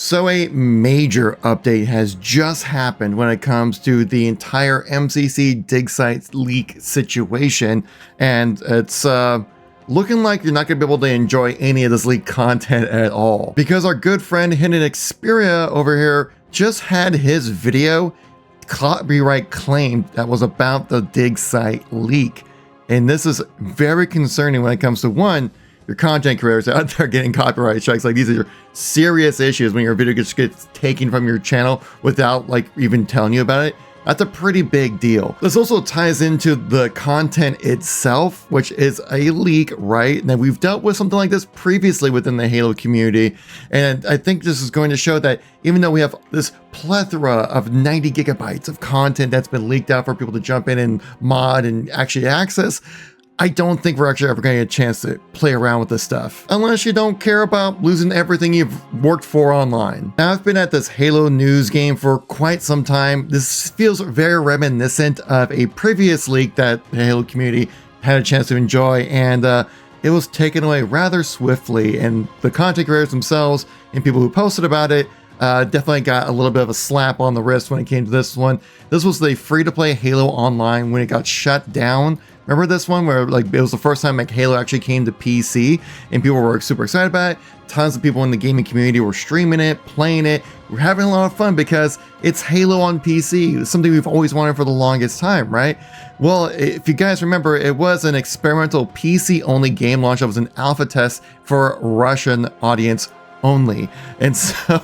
So a major update has just happened when it comes to the entire MCC Digsite leak situation, and it's looking like you're not going to be able to enjoy any of this leaked content at all. Because our good friend Hidden Xperia over here just had his video copyright claimed that was about the Digsite leak. And this is very concerning when it comes to, one, your content creators out there getting copyright strikes. Like, these are serious issues when your video just gets taken from your channel without like even telling you about it. That's a pretty big deal. This also ties into the content itself, which is a leak, right? Now, we've dealt with something like this previously within the Halo community, and I think this is going to show that even though we have this plethora of 90 gigabytes of content that's been leaked out for people to jump in and mod and actually access, I don't think we're actually ever going to get a chance to play around with this stuff. Unless you don't care about losing everything you've worked for online. Now, I've been at this Halo news game for quite some time. This feels very reminiscent of a previous leak that the Halo community had a chance to enjoy, and it was taken away rather swiftly, and the content creators themselves and people who posted about it definitely got a little bit of a slap on the wrist when it came to this one. This was the free-to-play Halo Online when it got shut down. Remember this one where like it was the first time like Halo actually came to PC and people were super excited about it. Tons of people in the gaming community were streaming it, playing it. We're having a lot of fun because it's Halo on PC. It's something we've always wanted for the longest time, right? Well, if you guys remember, it was an experimental PC-only game launch. It was an alpha test for Russian audience only. And so,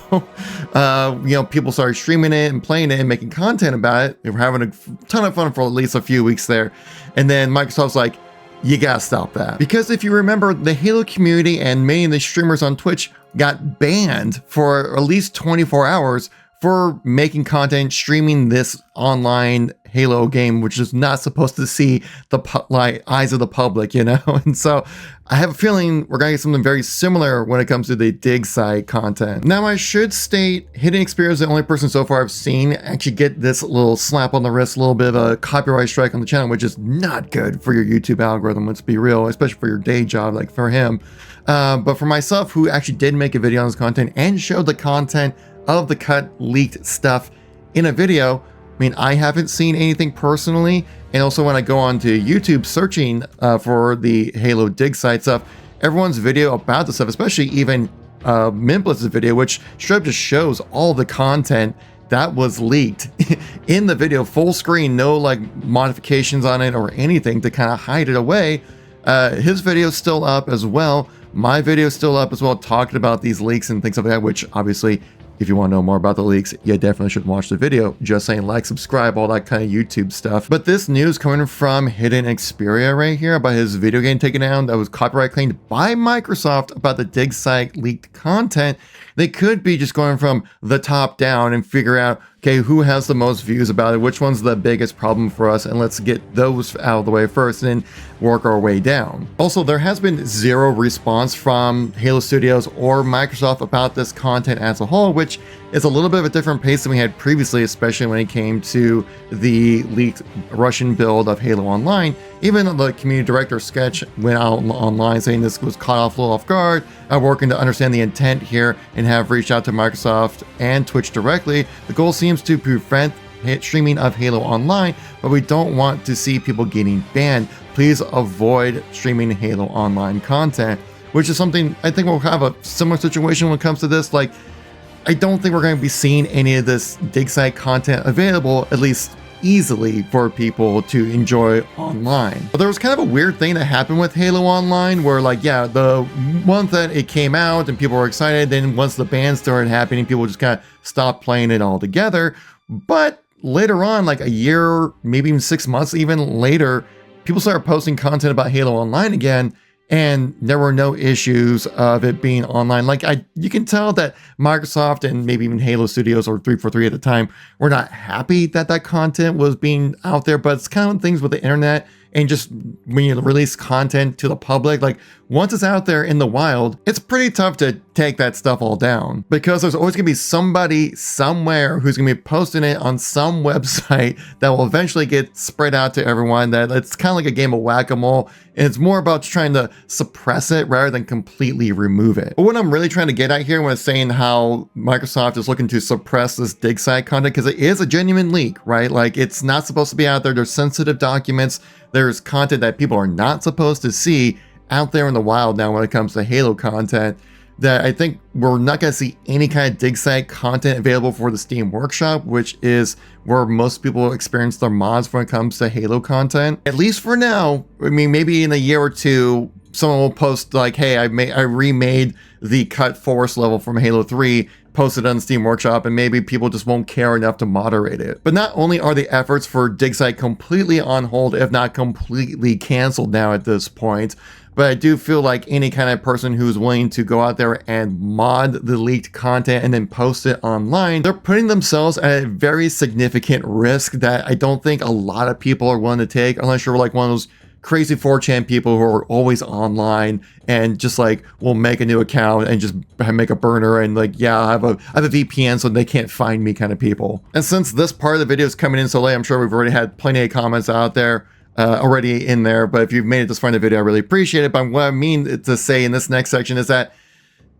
people started streaming it and playing it and making content about it. They were having a ton of fun for at least a few weeks there. And then Microsoft's like, you gotta stop that. Because if you remember, the Halo community and many of the streamers on Twitch got banned for at least 24 hours for making content, streaming this online Halo game, which is not supposed to see the eyes of the public, you know? And so I have a feeling we're gonna get something very similar when it comes to the Digsite content. Now, I should state, Hidden Xperia is the only person so far I've seen actually get this little slap on the wrist, a little bit of a copyright strike on the channel, which is not good for your YouTube algorithm, let's be real, especially for your day job, like for him. But for myself, who actually did make a video on this content and showed the content of the cut leaked stuff in a video, I mean, I haven't seen anything personally. And also when I go onto YouTube searching for the Halo Digsite stuff, everyone's video about the stuff, especially even Mimblitz's video, which straight up just shows all the content that was leaked in the video, full screen, no like modifications on it or anything to kind of hide it away. His video's still up as well. My video's still up as well, talking about these leaks and things like that, which obviously, if you want to know more about the leaks, you definitely should watch the video. Just saying, like, subscribe, all that kind of YouTube stuff. But this news coming from Hidden Xperia right here about his video game taken down that was copyright claimed by Microsoft about the Digsite leaked content, they could be just going from the top down and figure out, okay, who has the most views about it, which one's the biggest problem for us, and let's get those out of the way first and then work our way down. Also, there has been zero response from Halo Studios or Microsoft about this content as a whole, which is a little bit of a different pace than we had previously, especially when it came to the leaked Russian build of Halo Online. Even the community director Sketch went out online saying this was caught off a little off guard, working to understand the intent here and have reached out to Microsoft and Twitch directly. The goal seems to prevent streaming of Halo Online, but we don't want to see people getting banned. Please avoid streaming Halo Online content, which is something I think we'll have a similar situation when it comes to this. Like, I don't think we're going to be seeing any of this Digsite content available, at least easily, for people to enjoy online. But there was kind of a weird thing that happened with Halo Online where, like, yeah, the month that it came out and people were excited, then once the ban started happening, people just kind of stopped playing it altogether. But later on, like a year, maybe even 6 months even later, people started posting content about Halo Online again, and there were no issues of it being online. Like, you can tell that Microsoft and maybe even Halo Studios or 343 at the time were not happy that that content was being out there, but it's kind of things with the internet and just when you release content to the public, like once it's out there in the wild, it's pretty tough to take that stuff all down, because there's always gonna be somebody somewhere who's gonna be posting it on some website that will eventually get spread out to everyone. That it's kind of like a game of whack-a-mole, and it's more about trying to suppress it rather than completely remove it. But what I'm really trying to get at here when it's saying how Microsoft is looking to suppress this Digsite content, because it is a genuine leak, right? Like, it's not supposed to be out there. There's sensitive documents. There's content that people are not supposed to see out there in the wild now when it comes to Halo content, that I think we're not going to see any kind of Digsite content available for the Steam Workshop, which is where most people experience their mods when it comes to Halo content. At least for now. I mean, maybe in a year or two, someone will post like, hey, I remade the cut forest level from Halo 3, posted on the Steam Workshop, and maybe people just won't care enough to moderate it. But not only are the efforts for Digsite completely on hold, if not completely canceled now at this point, but I do feel like any kind of person who's willing to go out there and mod the leaked content and then post it online, they're putting themselves at a very significant risk that I don't think a lot of people are willing to take, unless you're like one of those crazy 4chan people who are always online and just like will make a new account and just make a burner and like, yeah, I have a VPN so they can't find me kind of people. And since this part of the video is coming in so late, I'm sure we've already had plenty of comments out there already in there, but if you've made it this far in the video, I really appreciate it. But what I mean to say in this next section is that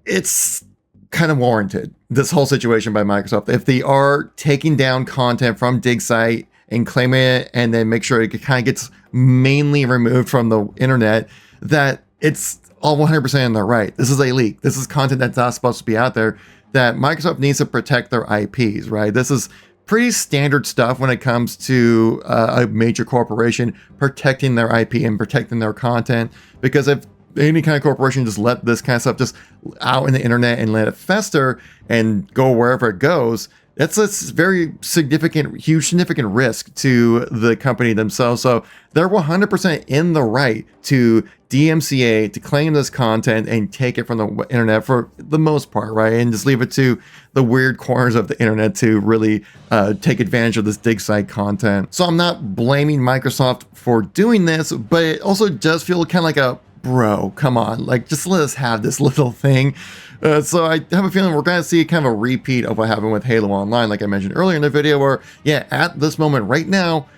it's kind of warranted, this whole situation by Microsoft. If they are taking down content from Digsite and claiming it and then make sure it kind of gets mainly removed from the internet, that it's all 100% in their right. This is a leak. This is content that's not supposed to be out there, that Microsoft needs to protect their IPs, right? This is pretty standard stuff when it comes to a major corporation protecting their IP and protecting their content, because if any kind of corporation just let this kind of stuff just out in the internet and let it fester and go wherever it goes, that's a very huge significant risk to the company themselves. So they're 100% in the right to DMCA, to claim this content and take it from the internet for the most part, right? And just leave it to the weird corners of the internet to really take advantage of this Digsite content. So I'm not blaming Microsoft for doing this, but it also does feel kind of like a, bro, come on, like just let us have this little thing. So I have a feeling we're going to see kind of a repeat of what happened with Halo Online, like I mentioned earlier in the video, where, yeah, at this moment right now,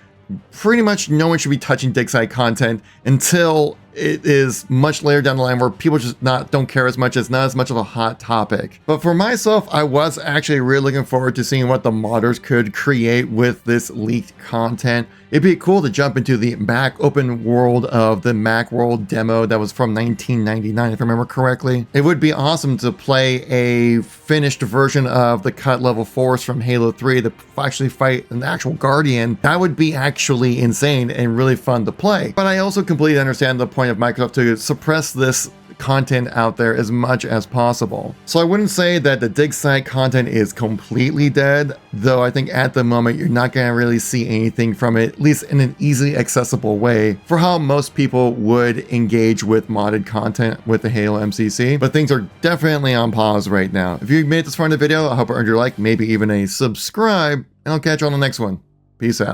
pretty much no one should be touching Digsite content until it is much later down the line where people just don't care as much. It's not as much of a hot topic. But for myself, I was actually really looking forward to seeing what the modders could create with this leaked content. It'd be cool to jump into the back open world of the Macworld demo that was from 1999, if I remember correctly. It would be awesome to play a finished version of the cut level force from Halo 3 to actually fight an actual Guardian. That would be actually insane and really fun to play. But I also completely understand the point of Microsoft to suppress this content out there as much as possible. So I wouldn't say that the Digsite content is completely dead, though I think at the moment you're not going to really see anything from it, at least in an easily accessible way for how most people would engage with modded content with the Halo MCC. But things are definitely on pause right now. If you made it this far in the video, I hope it earned your like, maybe even a subscribe, and I'll catch you on the next one. Peace out.